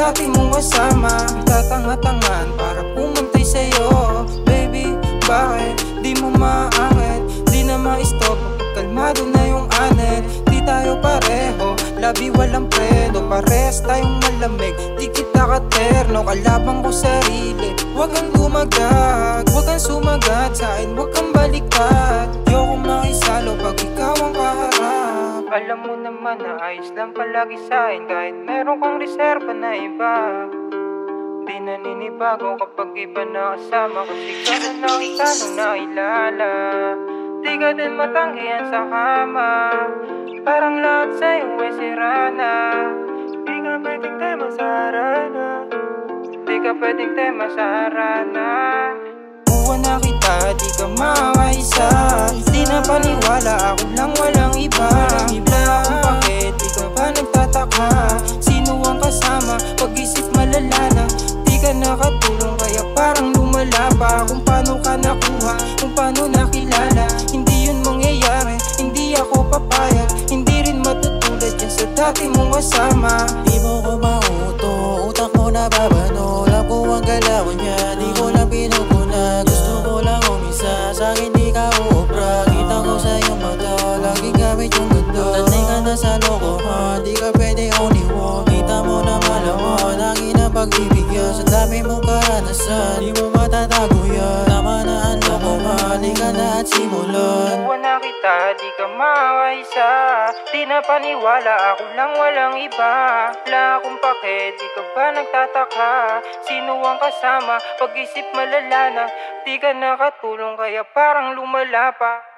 dati mong kasama. Tatanga-tangan para pumantay sa'yo. Baby, bakit di mo maakit? Di na ma-stop kapag kalmado na yung anet. Di tayo pareho, labi walang preno. Parehas tayong malamig, di kita katerno. Kalabang ko sarili, huwag kang dumagdag. Huwag kang sumagat sa'kin, huwag kang baliktad. Ayoko makisalo pag ikaw ang kaharap. Alam mo naman na ayos lang palagi sa'kin, kahit meron kang reserva na iba. Di naninibago kapag iba na kasama, kasi ka na nakita nung nailala. Di ka din matanggihan sa kama, parang lahat sa'yo ay sira na. Di ka pwedeng tema sa harana, di ka pwedeng tema sa harana. Buwan na kita, di ka makaisa. Di na paniwala, ako lang walang iba. Wala akong pakit, di ka ba nagtataka? Sino ang kasama, pag-isip malala na. Di ka nakatulong, kaya parang lumala pa. Kung paano ka nakuha, kung paano nakilala. Hindi yun mangyayari, hindi ako papayag. Hindi rin matutulad yan sa dati mong kasama. Di mo ko mauto, utak mo nababano. Alam ko ang galawan niya, di ko lang pinupuna. Gusto ko lang umisa, sa'kin di ka uubra. Kita ko sa iyong mata, laging gamit yung ganda. Sanay ka na sa lokohan, di ka pwede only one. Kita mo na malaman, akin ang pagbibigyan. Sa dami mong karanasan, di mo matatago yan. Tama na ang lokohan, di ka na at simulan. Buwan na kita, di ka makaisa. Di na paniwala, ako lang walang iba. Wala akong pake, di ka ba nagtataka? Sino ang kasama, pag-isip malala na. Di ka nakatulong, kaya parang lumala pa.